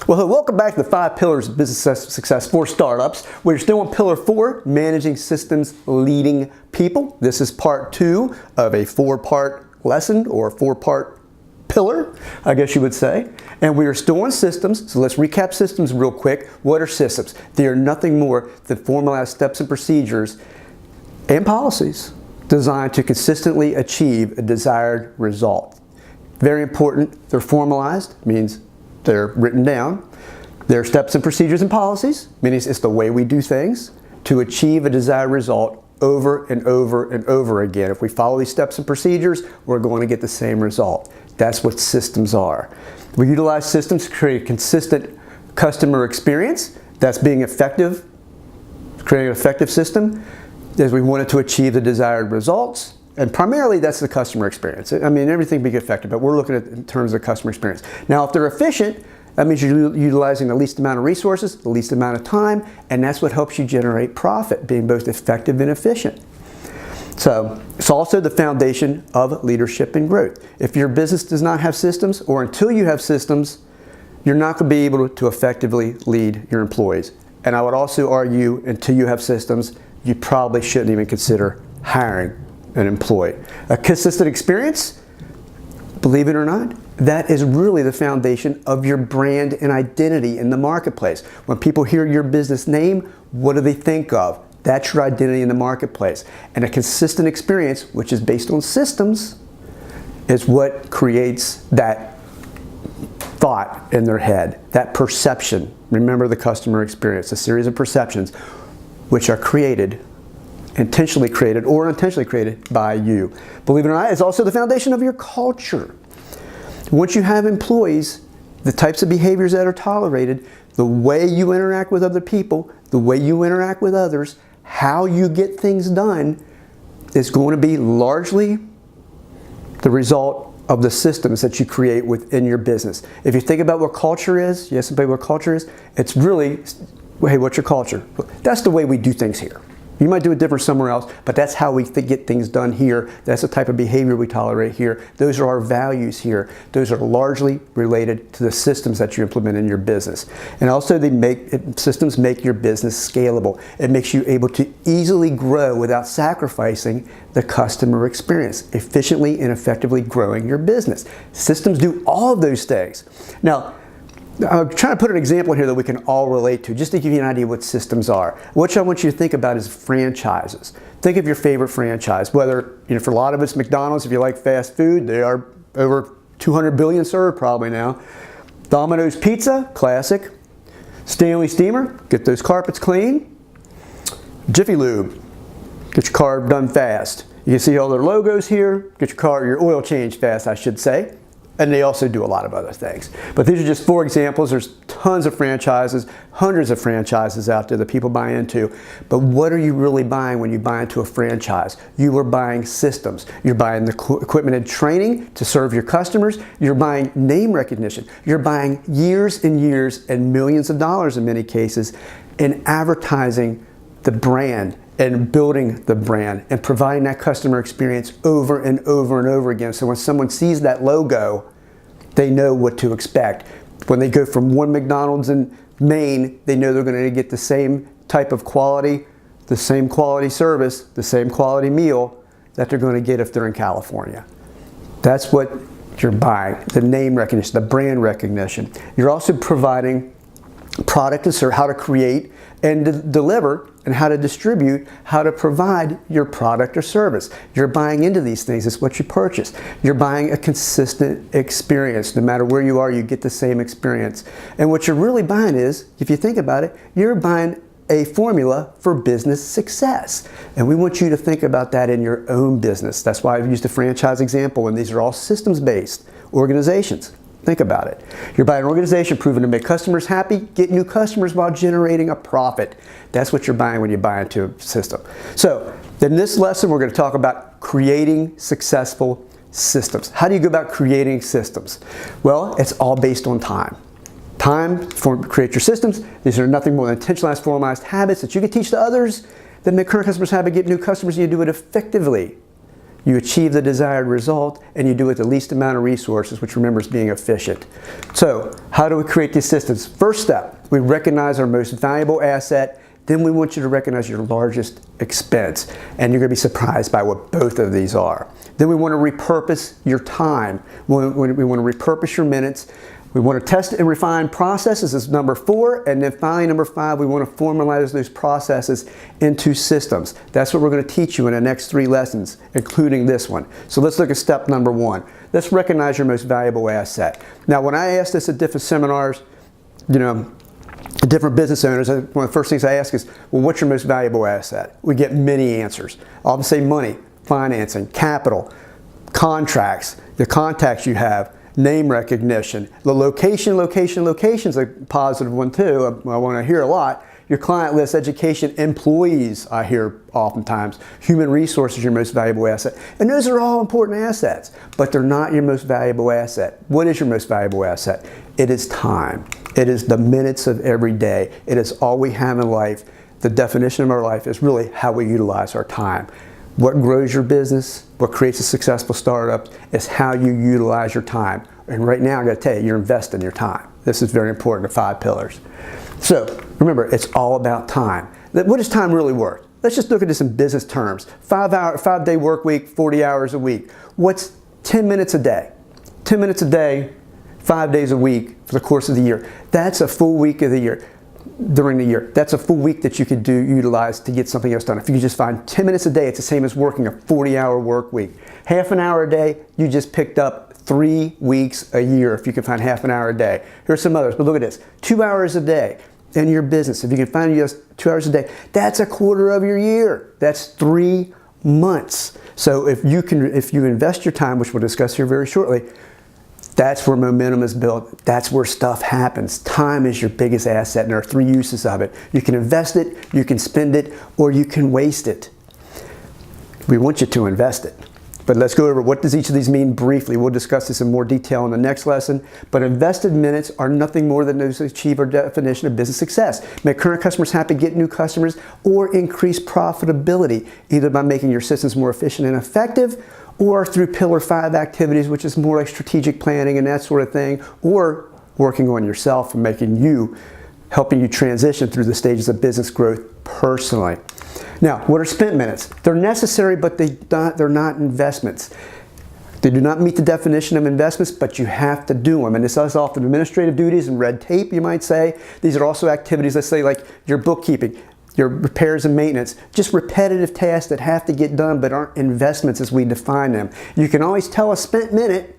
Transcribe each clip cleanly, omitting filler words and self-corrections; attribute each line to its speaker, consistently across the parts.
Speaker 1: Well, welcome back to the 5 Pillars of Business Success for Startups. We're still on Pillar 4, Managing Systems Leading People. This is part 2 of a 4-part lesson, or a 4-part pillar, I guess you would say. And we are still on systems, so let's recap systems real quick. What are systems? They are nothing more than formalized steps and procedures and policies designed to consistently achieve a desired result. Very important, they're formalized, means they're written down. They're steps and procedures and policies, meaning it's the way we do things to achieve a desired result over and over and over again. If we follow these steps and procedures, we're going to get the same result. That's what systems are. We utilize systems to create a consistent customer experience. That's being effective, creating an effective system, as we wanted to achieve the desired results. And primarily that's the customer experience. I mean, everything being effective, but we're looking at it in terms of customer experience. Now, if they're efficient, that means you're utilizing the least amount of resources, the least amount of time, and that's what helps you generate profit, being both effective and efficient. So it's also the foundation of leadership and growth. If your business does not have systems, or until you have systems, you're not going to be able to effectively lead your employees. And I would also argue, until you have systems, you probably shouldn't even consider hiring an employee. A consistent experience, believe it or not, that is really the foundation of your brand and identity in the marketplace. When people hear your business name, what do they think of? That's your identity in the marketplace. And a consistent experience, which is based on systems, is what creates that thought in their head, that perception. Remember the customer experience, a series of perceptions which are created, intentionally created or unintentionally created by you. Believe it or not, it's also the foundation of your culture. Once you have employees, the types of behaviors that are tolerated, the way you interact with other people, the way you interact with others, how you get things done is going to be largely the result of the systems that you create within your business. If you think about what culture is, you ask somebody what culture is, it's really, hey, what's your culture? That's the way we do things here. You might do it different somewhere else, but that's how we get things done here. That's the type of behavior we tolerate here. Those are our values here. Those are largely related to the systems that you implement in your business. And also systems make your business scalable. It makes you able to easily grow without sacrificing the customer experience, efficiently and effectively growing your business. Systems do all of those things. Now, I'm trying to put an example here that we can all relate to, just to give you an idea what systems are. What I want you to think about is franchises. Think of your favorite franchise, whether, for a lot of it's McDonald's, if you like fast food, they are over 200 billion served probably now. Domino's Pizza, classic. Stanley Steamer, get those carpets clean. Jiffy Lube, get your car done fast. You can see all their logos here, get your oil change fast, I should say. And they also do a lot of other things. But these are just 4 examples. There's tons of franchises, hundreds of franchises out there that people buy into. But what are you really buying when you buy into a franchise? You are buying systems. You're buying the equipment and training to serve your customers. You're buying name recognition. You're buying years and years and millions of dollars in many cases in advertising the brand and building the brand and providing that customer experience over and over and over again. So when someone sees that logo, they know what to expect. When they go from one McDonald's in Maine, they know they're going to get the same type of quality, the same quality service, the same quality meal that they're going to get if they're in California. That's what you're buying, the name recognition, the brand recognition. You're also providing product and service, how to create and deliver, and how to distribute, how to provide your product or service. You're buying into these things. It's what you purchase. You're buying a consistent experience. No matter where you are, you get the same experience. And what you're really buying is, if you think about it, you're buying a formula for business success. And we want you to think about that in your own business. That's why I've used a franchise example, and these are all systems-based organizations. Think about it. You're buying an organization proven to make customers happy, get new customers while generating a profit. That's what you're buying when you buy into a system. So, in this lesson, we're going to talk about creating successful systems. How do you go about creating systems? Well, it's all based on time. Time to create your systems. These are nothing more than intentionalized, formalized habits that you can teach to others that make current customers happy, get new customers, and you do it effectively. you achieve the desired result, and you do it with the least amount of resources, which remember is being efficient. So how do we create these systems? First step, we recognize our most valuable asset. Then we want you to recognize your largest expense, and you're going to be surprised by what both of these are. Then we want to repurpose your time. We want to repurpose your minutes. We want to test and refine processes as number 4, and then finally number 5, we want to formalize those processes into systems. That's what we're going to teach you in the next 3 lessons, including this one. So let's look at step number 1. Let's recognize your most valuable asset. Now, when I ask this at different seminars, different business owners, one of the first things I ask is, well, what's your most valuable asset? We get many answers. I'll say money, financing, capital, contracts, the contacts you have, name recognition. The location is a positive one too. I want to hear a lot. Your client list, education, employees, I hear oftentimes. Human resources, your most valuable asset. And those are all important assets, but they're not your most valuable asset. What is your most valuable asset? It is time. It is the minutes of every day. It is all we have in life. The definition of our life is really how we utilize our time. What grows your business, what creates a successful startup, is how you utilize your time. And right now, I got to tell you, you're investing your time. This is very important, the 5 pillars. So remember, it's all about time. What is time really worth? Let's just look at this in business terms. 5-day work week, 40 hours a week. What's 10 minutes a day? 10 minutes a day, 5 days a week for the course of the year. That's a full week of the year. During the year. That's a full week that you could utilize to get something else done. If you just find 10 minutes a day, it's the same as working a 40-hour work week. Half an hour a day, you just picked up 3 weeks a year if you can find half an hour a day. Here's some others, but look at this. 2 hours a day in your business. If you can find just 2 hours a day, that's a quarter of your year. That's 3 months. So if you invest your time, which we'll discuss here very shortly, that's where momentum is built. That's where stuff happens. Time is your biggest asset, and there are 3 uses of it. You can invest it, you can spend it, or you can waste it. We want you to invest it. But let's go over what does each of these mean briefly. We'll discuss this in more detail in the next lesson. But invested minutes are nothing more than those to achieve our definition of business success. Make current customers happy, get new customers, or increase profitability, either by making your systems more efficient and effective, or through pillar 5 activities, which is more like strategic planning and that sort of thing, or working on yourself and helping you transition through the stages of business growth personally. Now, what are spent minutes? They're necessary, but they're not investments. They do not meet the definition of investments, but you have to do them. And this is often administrative duties and red tape, you might say. These are also activities, let's say, like your bookkeeping, your repairs and maintenance, just repetitive tasks that have to get done but aren't investments as we define them. You can always tell a spent minute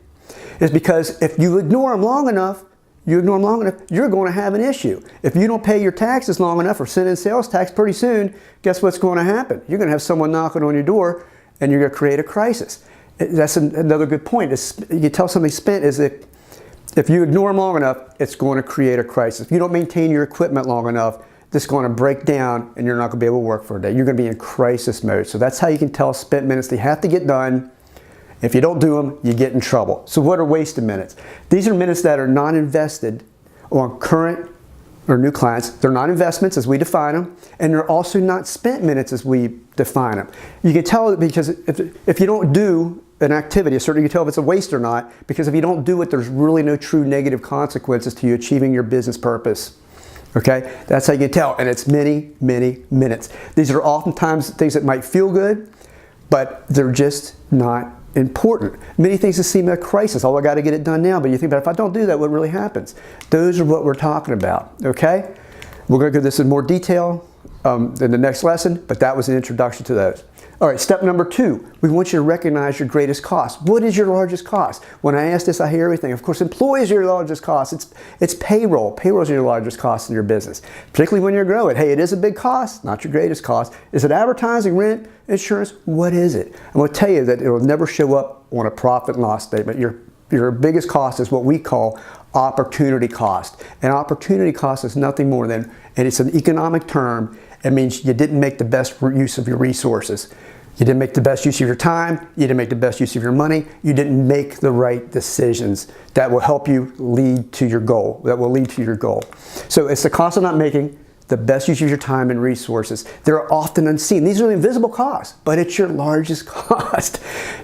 Speaker 1: is because if you ignore them long enough, you're going to have an issue. If you don't pay your taxes long enough or send in sales tax pretty soon, guess what's going to happen? You're going to have someone knocking on your door and you're going to create a crisis. That's another good point. You tell something spent is if you ignore them long enough, it's going to create a crisis. If you don't maintain your equipment long enough, this is going to break down and you're not going to be able to work for a day. You're going to be in crisis mode. So that's how you can tell spent minutes. They have to get done. If you don't do them, you get in trouble. So what are wasted minutes? These are minutes that are not invested on current or new clients. They're not investments as we define them, and they're also not spent minutes as we define them. You can tell because if you don't do an activity, certainly you can tell if it's a waste or not, because if you don't do it, there's really no true negative consequences to you achieving your business purpose. Okay, that's how you can tell, and it's many, many minutes. These are oftentimes things that might feel good, but they're just not important. Many things that seem like a crisis. Oh, I got to get it done now, but you think, but if I don't do that, what really happens? Those are what we're talking about, okay? We're going to go this in more detail in the next lesson, but that was an introduction to those. All right, step number 2, we want you to recognize your greatest cost. What is your largest cost? When I ask this, I hear everything. Of course, employees are your largest cost. It's payroll. Payroll is your largest cost in your business, particularly when you're growing. Hey, it is a big cost, not your greatest cost. Is it advertising, rent, insurance? What is it? I'm going to tell you that it will never show up on a profit and loss statement. Your biggest cost is what we call opportunity cost. And opportunity cost is nothing more than, and it's an economic term, it means you didn't make the best use of your resources. You didn't make the best use of your time. You didn't make the best use of your money. You didn't make the right decisions that will help you lead to your goal, that will lead to your goal. So it's the cost of not making the best use of your time and resources. They're often unseen. These are the invisible costs, but it's your largest cost.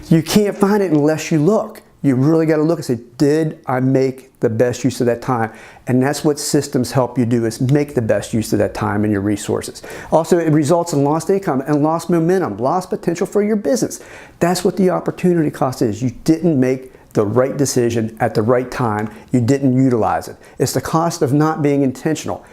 Speaker 1: You can't find it unless you look. You really got to look and say, did I make the best use of that time? And that's what systems help you do, is make the best use of that time and your resources. Also, it results in lost income and lost momentum, lost potential for your business. That's what the opportunity cost is. You didn't make the right decision at the right time. You didn't utilize it. It's the cost of not being intentional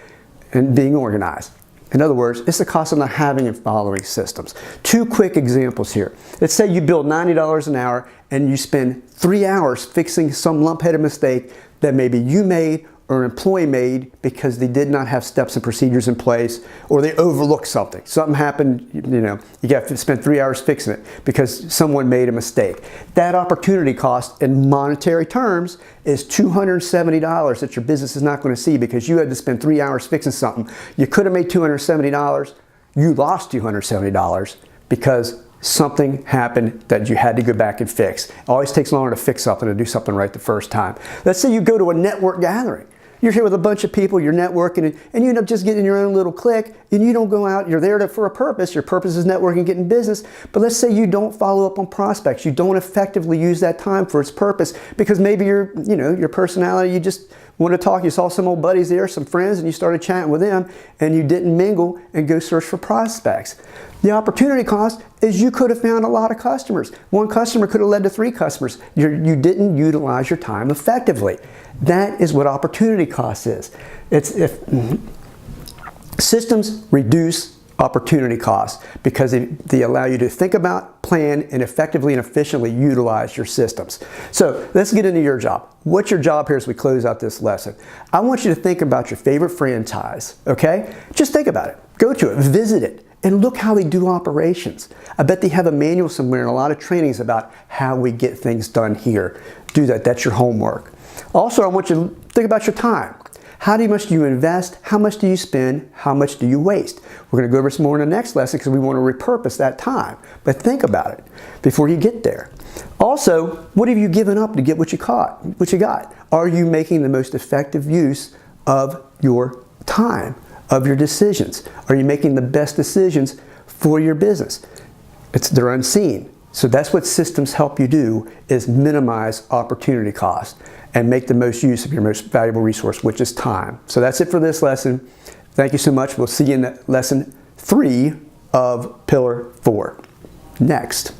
Speaker 1: and being organized. In other words, it's the cost of not having and following systems. Two quick examples here. Let's say you bill $90 an hour and you spend 3 hours fixing some lump-headed mistake that maybe you made or an employee made because they did not have steps and procedures in place, or they overlooked something. Something happened, you got to spend 3 hours fixing it because someone made a mistake. That opportunity cost in monetary terms is $270 that your business is not going to see because you had to spend 3 hours fixing something. You could have made $270. You lost $270 because something happened that you had to go back and fix. It always takes longer to fix something, to do something right the first time. Let's say you go to a network gathering. You're here with a bunch of people, you're networking, and you end up just getting your own little clique, and you don't go out, you're there for a purpose. Your purpose is networking, getting business. But let's say you don't follow up on prospects. You don't effectively use that time for its purpose because maybe your personality, you just want to talk. You saw some old buddies there, some friends, and you started chatting with them, and you didn't mingle and go search for prospects. The opportunity cost is you could have found a lot of customers. One customer could have led to 3 customers. You didn't utilize your time effectively. That is what opportunity cost is. Systems reduce opportunity costs because they allow you to think about, plan, and effectively and efficiently utilize your systems. So let's get into your job. What's your job here as we close out this lesson? I want you to think about your favorite franchise, okay? Just think about it. Go to it, visit it, and look how they do operations. I bet they have a manual somewhere and a lot of trainings about how we get things done here. Do that. That's your homework. Also, I want you to think about your time. How much do you invest? How much do you spend? How much do you waste? We're going to go over some more in the next lesson because we want to repurpose that time. But think about it before you get there. Also, what have you given up to get what you got? Are you making the most effective use of your time, of your decisions? Are you making the best decisions for your business? They're unseen. So that's what systems help you do, is minimize opportunity cost and make the most use of your most valuable resource, which is time. So that's it for this lesson. Thank you so much. We'll see you in lesson 3 of Pillar 4. Next.